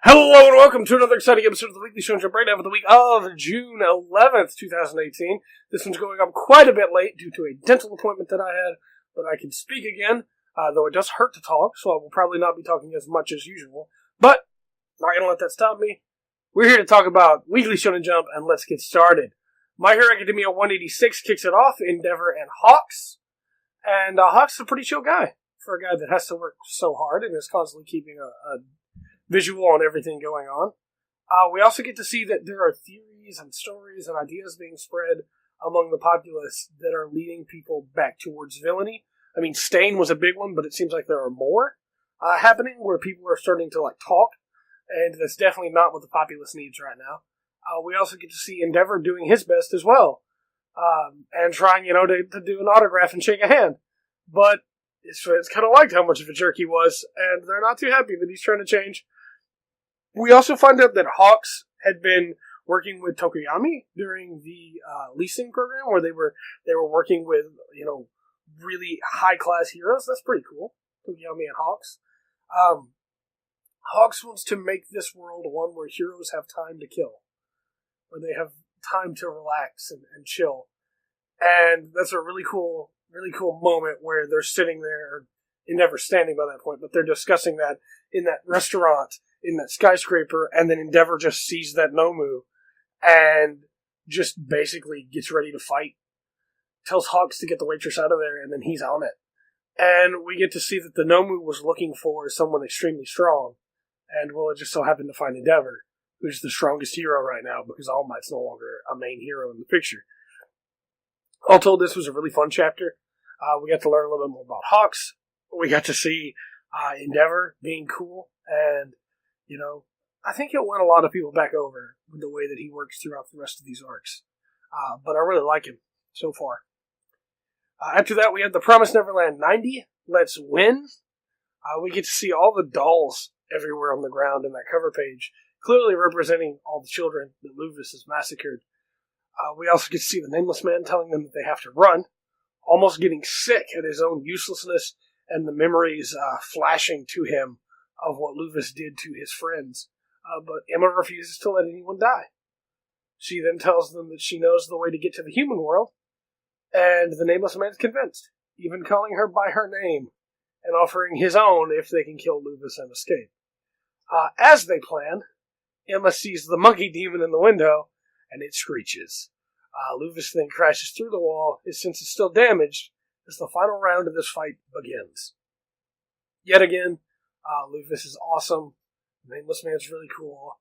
Hello and welcome to another exciting episode of the Weekly Shonen Jump Breakdown for the week of June 11th, 2018. This one's going up quite a bit late due to a dental appointment that I had, but I can speak again, though it does hurt to talk, so I will probably not be talking as much as usual. But, not going to let that stop me. We're here to talk about Weekly Shonen Jump, and let's get started. My Hero Academia 186 kicks it off, Endeavor and Hawks. And Hawks is a pretty chill guy for a guy that has to work so hard and is constantly keeping a visual on everything going on. We also get to see that there are theories and stories and ideas being spread among the populace that are leading people back towards villainy. I mean, Stain was a big one, but it seems like there are more happening where people are starting to talk, and that's definitely not what the populace needs right now. We also get to see Endeavor doing his best as well, and trying, to do an autograph and shake a hand. But it's kind of liked how much of a jerk he was, and they're not too happy that he's trying to change. We also find out that Hawks had been working with Tokoyami during the leasing program, where they were working with really high class heroes. That's pretty cool. Tokoyami and Hawks. Hawks wants to make this world one where heroes have time to kill, where they have time to relax and chill, and that's a really cool moment where they're sitting there, Endeavor standing by that point, but they're discussing that in that restaurant, in that skyscraper, and then Endeavor just sees that Nomu and just basically gets ready to fight. Tells Hawks to get the waitress out of there, and then he's on it. And we get to see that the Nomu was looking for someone extremely strong, and it just so happened to find Endeavor, who's the strongest hero right now because All Might's no longer a main hero in the picture. All told, this was a really fun chapter. We got to learn a little bit more about Hawks. We got to see Endeavor being cool, and I think it won a lot of people back over with the way that he works throughout the rest of these arcs. But I really like him so far. After that, we have the Promised Neverland 90, Let's Win. We get to see all the dolls everywhere on the ground in that cover page, clearly representing all the children that Luvis has massacred. We also get to see the Nameless Man telling them that they have to run, almost getting sick at his own uselessness and the memories flashing to him of what Luvis did to his friends. But Emma refuses to let anyone die. She then tells them that she knows the way to get to the human world, and the Nameless Man's convinced, even calling her by her name, and offering his own if they can kill Luvis and escape. As they plan, Emma sees the monkey demon in the window, and it screeches. Luvis then crashes through the wall, his sense is still damaged, as the final round of this fight begins. Yet again, Luvis is awesome. The Nameless Man's really cool.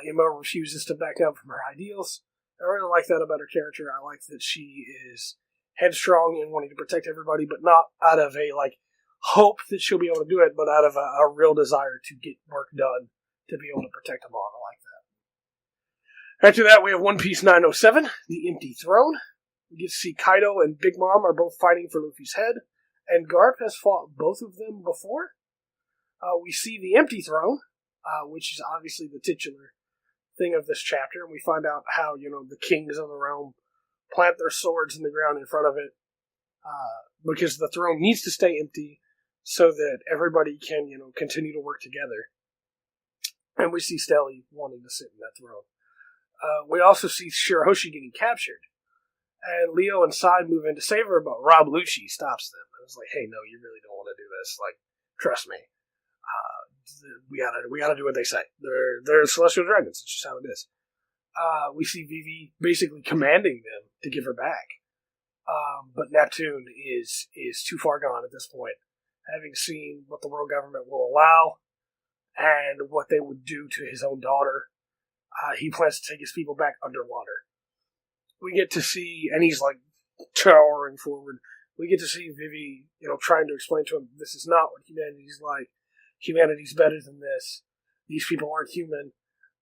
Emma refuses to back down from her ideals. I really like that about her character. I like that she is headstrong and wanting to protect everybody, but not out of a hope that she'll be able to do it, but out of a real desire to get work done to be able to protect them all. I like that. After that, we have One Piece 907, The Empty Throne. We get to see Kaido and Big Mom are both fighting for Luffy's head, and Garp has fought both of them before. We see the Empty Throne, which is obviously the titular thing of this chapter, and we find out how, the kings of the realm plant their swords in the ground in front of it, because the throne needs to stay empty so that everybody can, continue to work together. And we see Stelly wanting to sit in that throne. We also see Shirahoshi getting captured, and Leo and Side move in to save her, but Rob Lucci stops them. It was like, hey, no, you really don't want to do this. Trust me. We gotta do what they say. They're celestial dragons. It's just how it is. We see Vivi basically commanding them to give her back. But Neptune is too far gone at this point. Having seen what the world government will allow and what they would do to his own daughter, he plans to take his people back underwater. We get to see, and he's towering forward. We get to see Vivi, trying to explain to him this is not what humanity's like. Humanity's better than this. These people aren't human.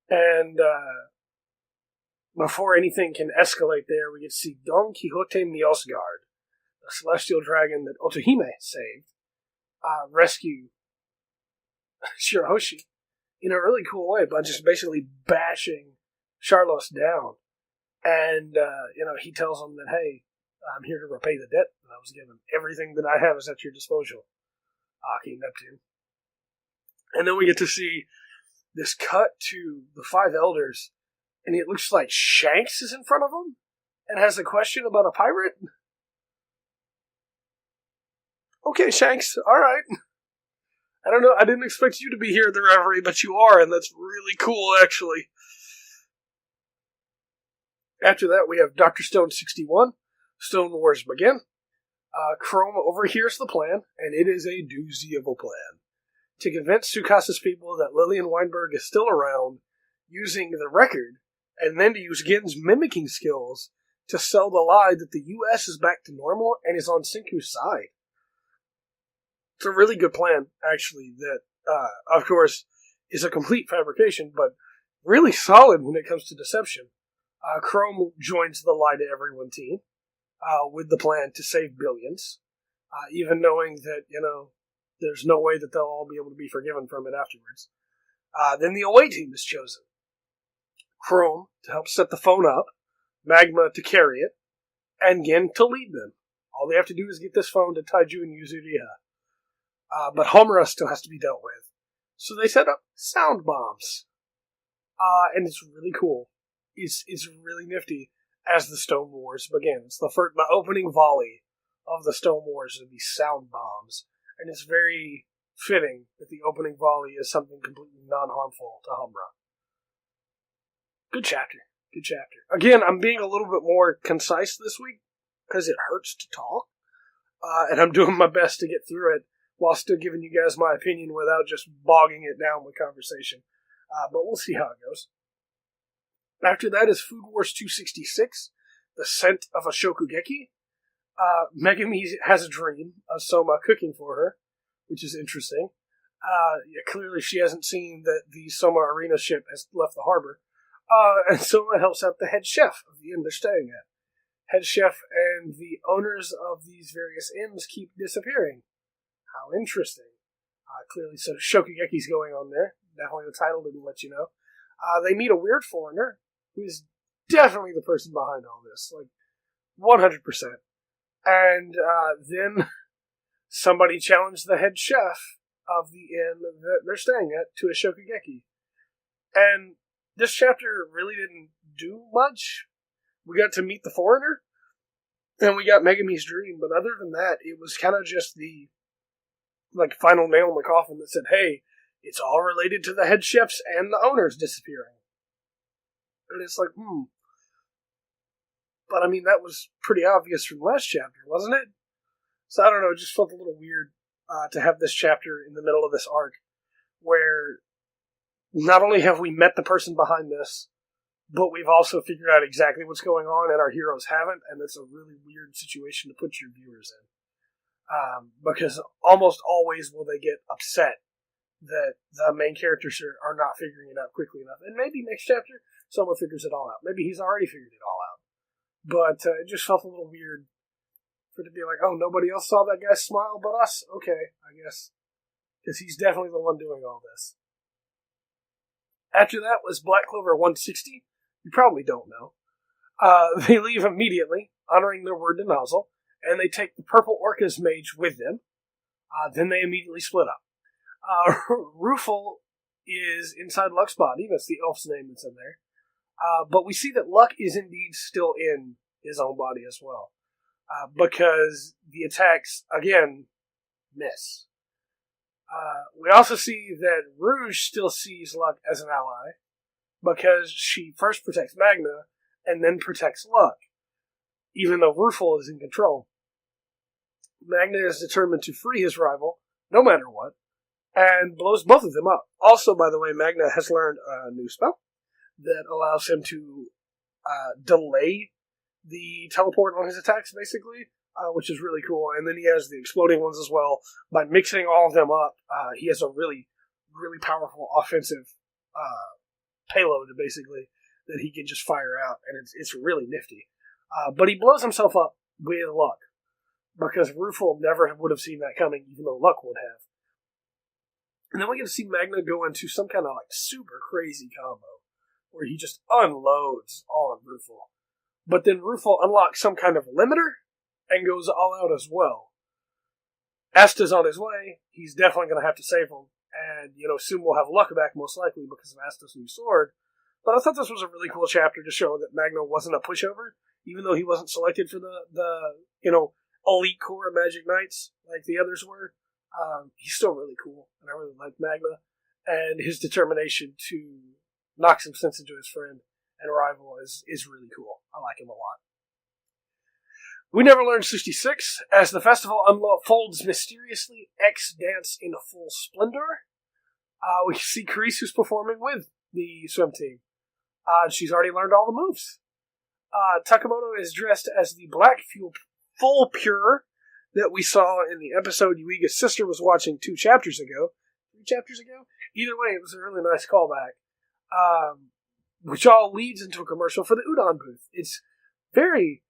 And before anything can escalate there, we get to see Don Quixote Miosgard, the celestial dragon that Otohime saved, rescue Shirahoshi in a really cool way by just basically bashing Charlos down. And, he tells him that, hey, I'm here to repay the debt that I was given. Everything that I have is at your disposal, King Neptune. And then we get to see this cut to the five elders, and it looks like Shanks is in front of them and has a question about a pirate. Okay, Shanks, alright. I don't know, I didn't expect you to be here at the Reverie, but you are, and that's really cool, actually. After that, we have Dr. Stone 61. Stone Wars begin. Chrome overhears the plan, and it is a doozy of a plan. To convince Tsukasa's people that Lillian Weinberg is still around, using the record, and then to use Gen's mimicking skills to sell the lie that the U.S. is back to normal and is on Senku's side. It's a really good plan, actually, that, of course, is a complete fabrication, but really solid when it comes to deception. Chrome joins the Lie to Everyone team with the plan to save billions, even knowing that, there's no way that they'll all be able to be forgiven from it afterwards. Then the away team is chosen. Chrome to help set the phone up, Magma to carry it, and Gen to lead them. All they have to do is get this phone to Taiju and Yuzuriha. But Homura still has to be dealt with. So they set up sound bombs. And it's really cool. It's really nifty as the Stone Wars begin. It's the opening volley of the Stone Wars would be sound bombs. And it's very fitting that the opening volley is something completely non-harmful to Homura. Good chapter. Good chapter. Again, I'm being a little bit more concise this week because it hurts to talk. And I'm doing my best to get through it while still giving you guys my opinion without just bogging it down with conversation. But we'll see how it goes. After that is Food Wars 266, The Scent of a Shokugeki. Megumi has a dream of Soma cooking for her, which is interesting. Clearly she hasn't seen that the Soma Arena ship has left the harbor. And Soma helps out the head chef of the inn they're staying at. Head chef and the owners of these various inns keep disappearing. How interesting. Clearly, so Shokugeki's going on there. Definitely the title didn't let you know. They meet a weird foreigner who is definitely the person behind all this. 100%. And then somebody challenged the head chef of the inn that they're staying at to a Shokugeki. And this chapter really didn't do much. We got to meet the foreigner, and we got Megumi's dream, but other than that, it was kind of just the final nail in the coffin that said, hey, it's all related to the head chefs and the owners disappearing. And it's But I mean, that was pretty obvious from last chapter, wasn't it? So I don't know, it just felt a little weird to have this chapter in the middle of this arc, where not only have we met the person behind this, but we've also figured out exactly what's going on, and our heroes haven't, and it's a really weird situation to put your viewers in. Because almost always will they get upset that the main characters are not figuring it out quickly enough. And maybe next chapter, someone figures it all out. Maybe he's already figured it all out. But it just felt a little weird for it to be like, oh, nobody else saw that guy smile but us? Okay, I guess. Because he's definitely the one doing all this. After that was Black Clover 160. You probably don't know. They leave immediately, honoring their word to Nozzle, and they take the Purple Orca's mage with them. Then they immediately split up. Rufel is inside Luck's body. That's the elf's name that's in there. But we see that Luck is indeed still in his own body as well. Because the attacks, again, miss. We also see that Rouge still sees Luck as an ally, because she first protects Magna, and then protects Luck, even though Rufel is in control. Magna is determined to free his rival, no matter what, and blows both of them up. Also, by the way, Magna has learned a new spell that allows him to delay the teleport on his attacks, basically, which is really cool. And then he has the exploding ones as well. By mixing all of them up, he has a really, really powerful offensive payload, basically, that he can just fire out, and it's really nifty. But he blows himself up with Luck, because Rufel never would have seen that coming, even though Luck would have. And then we get to see Magna go into some kind of super crazy combo, where he just unloads on Rufel. But then Rufel unlocks some kind of limiter, and goes all out as well. Asta's on his way, he's definitely going to have to save him, And, soon we'll have luck back, most likely, because of Astos' new sword. But I thought this was a really cool chapter to show that Magno wasn't a pushover, even though he wasn't selected for the elite core of Magic Knights like the others were. He's still really cool, and I really like Magna. And his determination to knock some sense into his friend and rival is really cool. I like him a lot. We Neverland 66. As the festival unfolds mysteriously, X dance in full splendor. We see Karisu's performing with the swim team. She's already learned all the moves. Takamoto is dressed as the black full pure that we saw in the episode Yuiga's sister was watching 2 chapters ago. 3 chapters ago? Either way, it was a really nice callback. Which all leads into a commercial for the udon booth. It's very,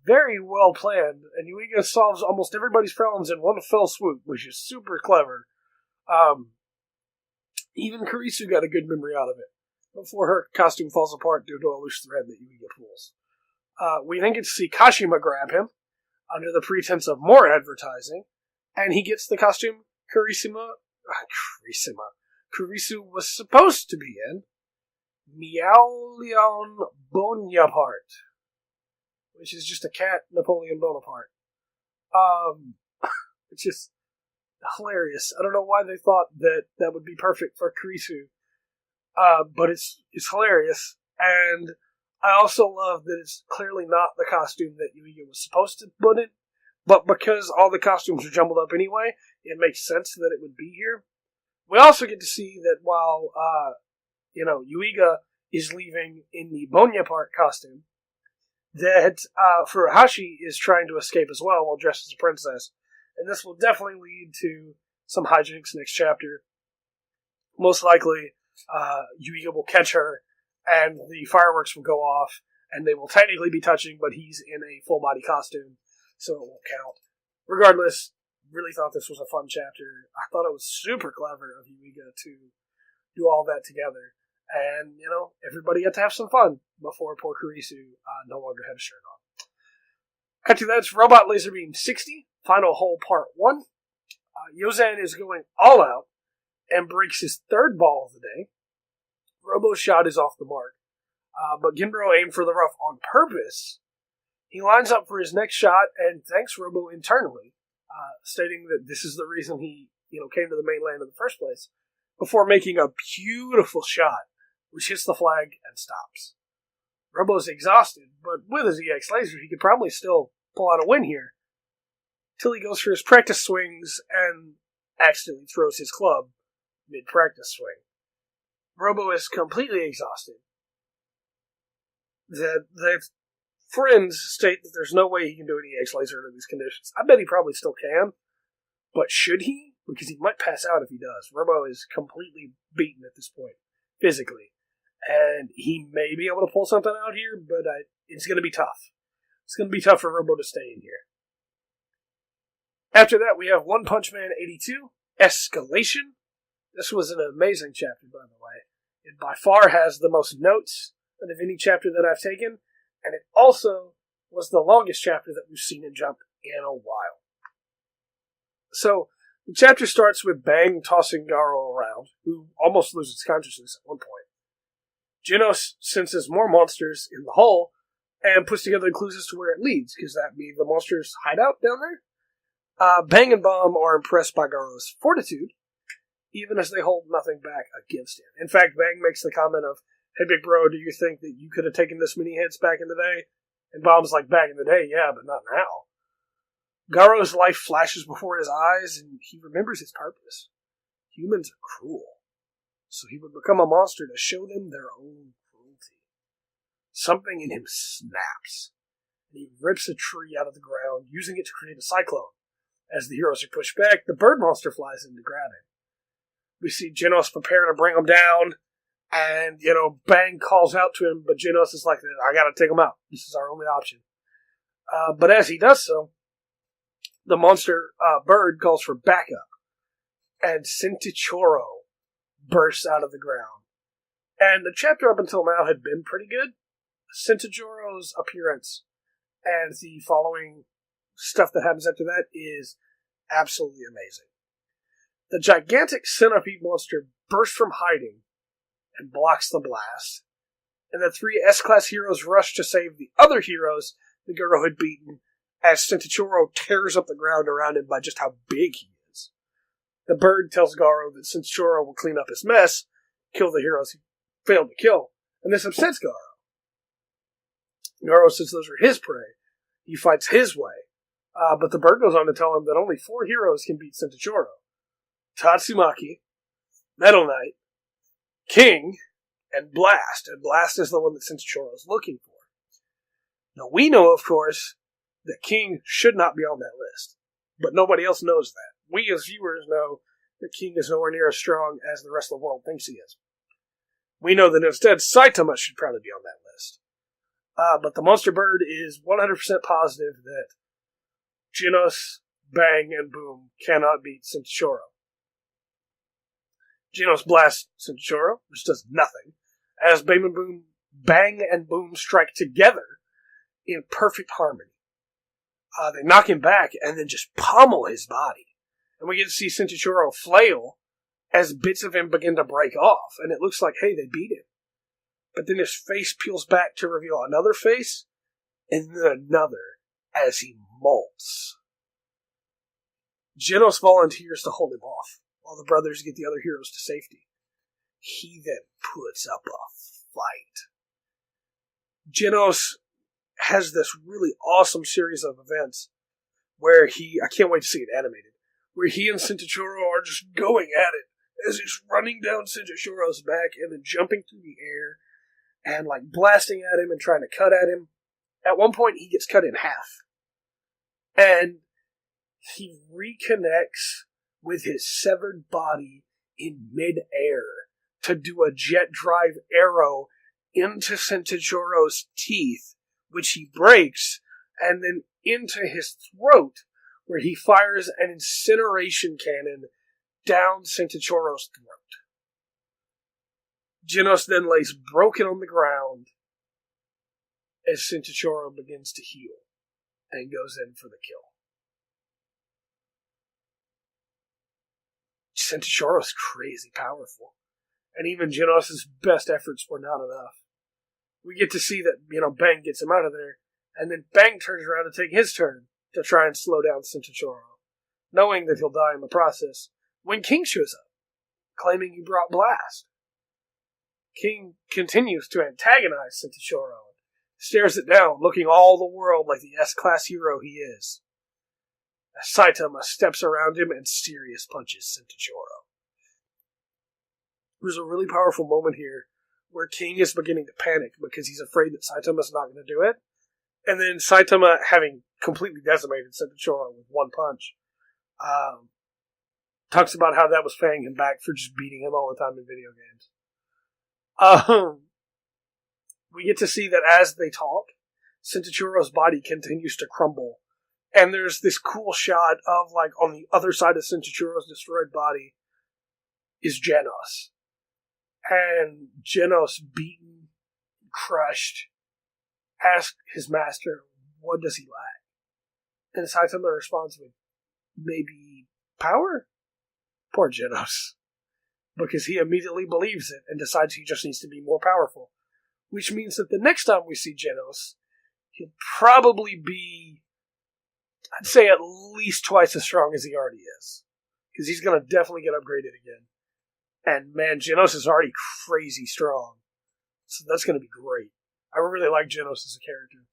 very well planned, and Yuiga solves almost everybody's problems in one fell swoop, which is super clever. Even Kurisu got a good memory out of it, before her costume falls apart due to a loose thread that Yuiga pulls. We then get to see Kashima grab him, under the pretense of more advertising, and he gets the costume Kurisu was supposed to be in, Meowleon Bonaparte, which is just a cat Napoleon Bonaparte. It's just hilarious. I don't know why they thought that would be perfect for Kurisu, but it's hilarious, and I also love that it's clearly not the costume that Yuiga was supposed to put in, but because all the costumes are jumbled up anyway, it makes sense that it would be here. We also get to see that while, Yuiga is leaving in the Bonaparte costume, that Furuhashi is trying to escape as well while dressed as a princess. And this will definitely lead to some hijinks next chapter. Most likely, Yuiga will catch her, and the fireworks will go off, and they will technically be touching, but he's in a full-body costume, so it won't count. Regardless, really thought this was a fun chapter. I thought it was super clever of Yuiga to do all that together. And, everybody had to have some fun before poor Kurisu no longer had a shirt on. After that, it's Robot Laserbeam 60, Final Hole Part 1. Yozan is going all out and breaks his 3rd ball of the day. Robo's shot is off the mark, but Ginbro aimed for the rough on purpose. He lines up for his next shot and thanks Robo internally, stating that this is the reason he came to the mainland in the first place, before making a beautiful shot, which hits the flag and stops. Robo's exhausted, but with his EX laser, he could probably still pull out a win here, till he goes for his practice swings and accidentally throws his club mid-practice swing. Robo is completely exhausted. The friends state that there's no way he can do an EX laser under these conditions. I bet he probably still can, but should he? Because he might pass out if he does. Robo is completely beaten at this point, physically. And he may be able to pull something out here, but it's going to be tough. It's going to be tough for Robo to stay in here. After that, we have One Punch Man 82, Escalation. This was an amazing chapter, by the way. It by far has the most notes out of any chapter that I've taken, and it also was the longest chapter that we've seen in Jump in a while. So, the chapter starts with Bang tossing Garo around, who almost loses consciousness at one point. Genos senses more monsters in the hole, and puts together clues as to where it leads. Could that be the monster's hideout down there? Bang and Bomb are impressed by Garo's fortitude, even as they hold nothing back against him. In fact, Bang makes the comment of, "Hey, big bro, do you think that you could have taken this many hits back in the day?" And Bomb's like, "Back in the day, yeah, but not now." Garo's life flashes before his eyes, and he remembers his purpose. Humans are cruel, so he would become a monster to show them their own cruelty. Something in him snaps, and he rips a tree out of the ground, using it to create a cyclone. As the heroes are pushed back, the bird monster flies in to grab him. We see Genos prepare to bring him down, and, Bang calls out to him, but Genos is like, "I gotta take him out. This is our only option." But as he does so, the monster bird calls for backup, and Centichoro bursts out of the ground. And the chapter up until now had been pretty good. Centichoro's appearance and the following stuff that happens after that is absolutely amazing. The gigantic centipede monster bursts from hiding and blocks the blast, and the 3 S-Class heroes rush to save the other heroes the Garo had beaten as Sentichoro tears up the ground around him by just how big he is. The bird tells Garo that Sentichoro will clean up his mess, kill the heroes he failed to kill, and this upsets Garo. Garo says those are his prey. He fights his way. But the bird goes on to tell him that only 4 heroes can beat Sentichoro. Tatsumaki, Metal Knight, King, and Blast. And Blast is the one that Sentichoro is looking for. Now we know, of course, that King should not be on that list. But nobody else knows that. We as viewers know that King is nowhere near as strong as the rest of the world thinks he is. We know that instead Saitama should probably be on that list. But the Monster Bird is 100% positive that Genos, Bang, and Boom cannot beat Sentichoro. Genos blasts Sentichoro, which does nothing, as Bang and Boom strike together in perfect harmony. They knock him back and then just pummel his body. And we get to see Sentichoro flail as bits of him begin to break off, and it looks like, hey, they beat him. But then his face peels back to reveal another face, and then another, as he molts. Genos volunteers to hold him off, while the brothers get the other heroes to safety. He then puts up a fight. Genos has this really awesome series of events where I can't wait to see it animated, where he and Sentichoro are just going at it as he's running down Sentichoro's back and then jumping through the air and like blasting at him and trying to cut at him. At one point, he gets cut in half. And he reconnects with his severed body in mid-air to do a jet drive arrow into Sentichoro's teeth, which he breaks, and then into his throat, where he fires an incineration cannon down Sentichoro's throat. Genos then lays broken on the ground as Sentichoro begins to heal and goes in for the kill. Sentichoro's crazy powerful, and even Genos' best efforts were not enough. We get to see that, Bang gets him out of there, and then Bang turns around to take his turn to try and slow down Sentichoro, knowing that he'll die in the process, when King shows up, claiming he brought Blast. King continues to antagonize Sentichoro, stares it down, looking all the world like the S-Class hero he is. As Saitama steps around him and serious punches Sentichoro. There's a really powerful moment here where King is beginning to panic because he's afraid that Saitama's not going to do it. And then Saitama, having completely decimated Sentichoro with one punch, talks about how that was paying him back for just beating him all the time in video games. We get to see that as they talk, Sentichoro's body continues to crumble. And there's this cool shot of, on the other side of Sentichoro's destroyed body is Genos. And Genos, beaten, crushed, asks his master, what does he lack? And Saitama responds with, maybe power? Poor Genos. Because he immediately believes it and decides he just needs to be more powerful. Which means that the next time we see Genos, he'll probably be, I'd say, at least twice as strong as he already is. Because he's going to definitely get upgraded again. And man, Genos is already crazy strong. So that's going to be great. I really like Genos as a character.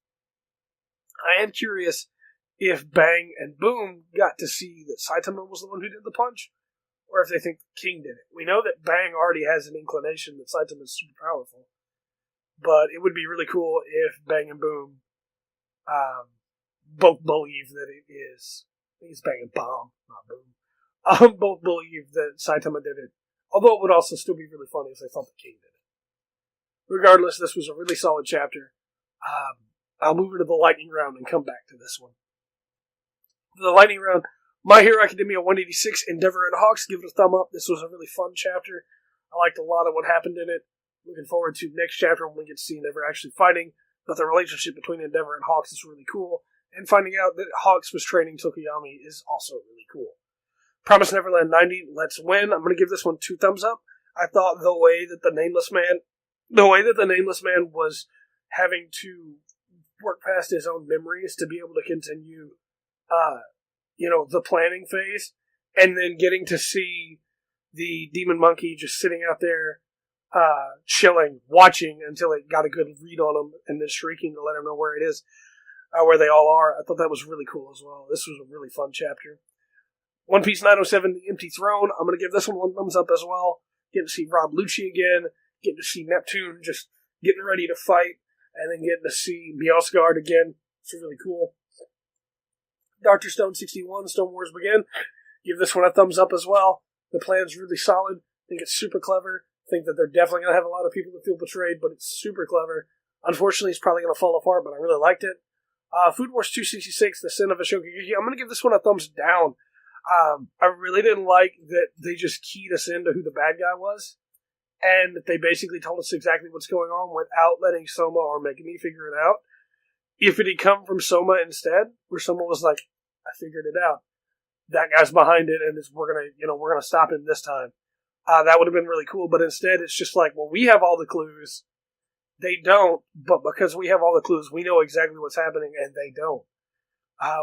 I am curious if Bang and Boom got to see that Saitama was the one who did the punch, or if they think King did it. We know that Bang already has an inclination that Saitama is super powerful, but it would be really cool if Bang and Boom both believe that it is. I think it's Bang and Bomb, not Boom. Both believe that Saitama did it. Although it would also still be really funny if they thought the King did it. Regardless, this was a really solid chapter. I'll move into the lightning round and come back to this one. For the lightning round, My Hero Academia 186, Endeavor and Hawks, give it a thumb up. This was a really fun chapter. I liked a lot of what happened in it. Looking forward to next chapter when we get to see Endeavor actually fighting. But the relationship between Endeavor and Hawks is really cool. And finding out that Hawks was training Tokoyami is also really cool. Promise Neverland 90, Let's Win. I'm going to give this one 2 thumbs up. I thought the way that the Nameless Man was having to work past his own memories to be able to continue, the planning phase, and then getting to see the demon monkey just sitting out there, chilling, watching until it got a good read on him, and then shrieking to let him know where it is, where they all are. I thought that was really cool as well. This was a really fun chapter. One Piece 907, The Empty Throne. I'm going to give this one 1 thumbs up as well. Getting to see Rob Lucci again. Getting to see Neptune just getting ready to fight. And then getting to see Bjelsgard again. It's really cool. Dr. Stone 61, Stone Wars Begin. Give this one a thumbs up as well. The plan's really solid. I think it's super clever. I think that they're definitely going to have a lot of people that feel betrayed, but it's super clever. Unfortunately, it's probably going to fall apart, but I really liked it. Food Wars 266, The Sin of a Shokugeki. I'm going to give this one a thumbs down. I really didn't like that they just keyed us into who the bad guy was, and that they basically told us exactly what's going on without letting Soma or making me figure it out. If it had come from Soma instead, where Soma was like, I figured it out. That guy's behind it, and we're gonna stop him this time. That would have been really cool, but instead it's just like, well, we have all the clues. They don't, but because we have all the clues, we know exactly what's happening, and they don't.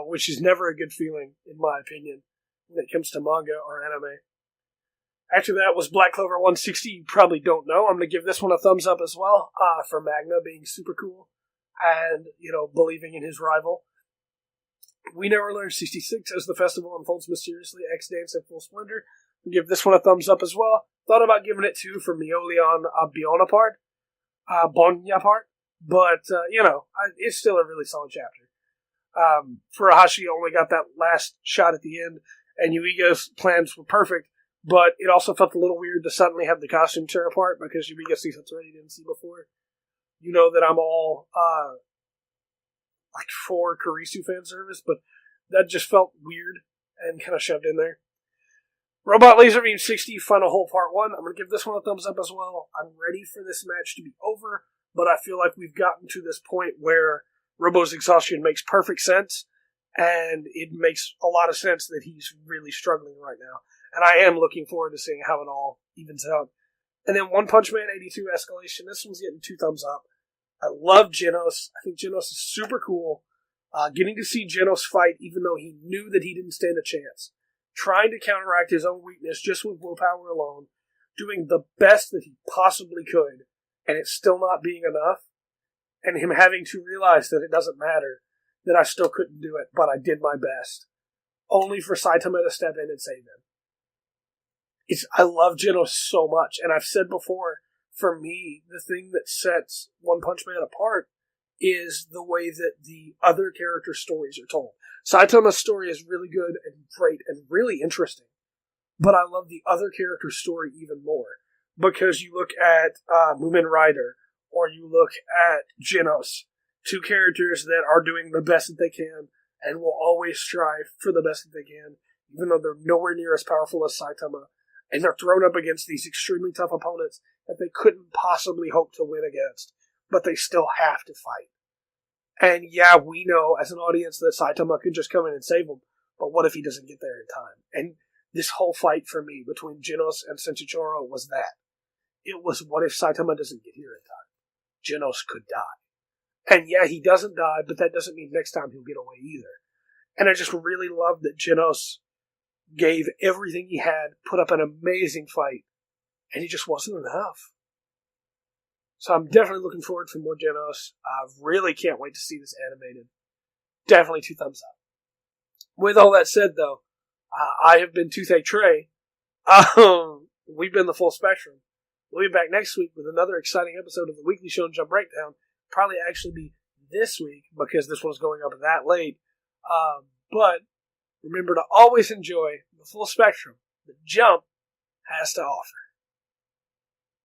Which is never a good feeling, in my opinion, when it comes to manga or anime. After that was Black Clover 160. You probably don't know. I'm going to give this one a thumbs up as well, for Magna being super cool and, believing in his rival. We Never Learn 66, As the Festival Unfolds Mysteriously, X Dance in Full Splendor. I'll give this one a thumbs up as well. Thought about giving it 2 for Mioleon Bonaparte, but, it's still a really solid chapter. Furuhashi only got that last shot at the end, and Yuiga's plans were perfect, but it also felt a little weird to suddenly have the costume tear apart because Yuiga sees something he didn't see before. You know that I'm all, for Kurisu fan service, but that just felt weird and kind of shoved in there. Robot Laserbeam 60, Final Hole Part 1. I'm going to give this one a thumbs up as well. I'm ready for this match to be over, but I feel like we've gotten to this point where Robo's exhaustion makes perfect sense, and it makes a lot of sense that he's really struggling right now. And I am looking forward to seeing how it all evens out. And then One Punch Man 82 Escalation. This one's getting 2 thumbs up. I love Genos. I think Genos is super cool. Getting to see Genos fight even though he knew that he didn't stand a chance. Trying to counteract his own weakness just with willpower alone. Doing the best that he possibly could. And it's still not being enough. And him having to realize that it doesn't matter. That I still couldn't do it, but I did my best. Only for Saitama to step in and save him. I love Genos so much, and I've said before, for me, the thing that sets One Punch Man apart is the way that the other character stories are told. Saitama's story is really good and great and really interesting, but I love the other character's story even more, because you look at Moomin Rider, or you look at Genos, 2 characters that are doing the best that they can, and will always strive for the best that they can, even though they're nowhere near as powerful as Saitama. And they're thrown up against these extremely tough opponents that they couldn't possibly hope to win against. But they still have to fight. And yeah, we know as an audience that Saitama could just come in and save them. But what if he doesn't get there in time? And this whole fight for me between Genos and Senchichoro was that. It was, what if Saitama doesn't get here in time? Genos could die. And yeah, he doesn't die, but that doesn't mean next time he'll get away either. And I just really loved that Genos gave everything he had, put up an amazing fight, and he just wasn't enough. So I'm definitely looking forward for more Genos. I really can't wait to see this animated. Definitely 2 thumbs up. With all that said, though, I have been Toothache Trey. We've been the Full Spectrum. We'll be back next week with another exciting episode of the Weekly Shonen Jump Breakdown. Probably actually be this week, because this one's going up that late. But remember to always enjoy the full spectrum that Jump has to offer.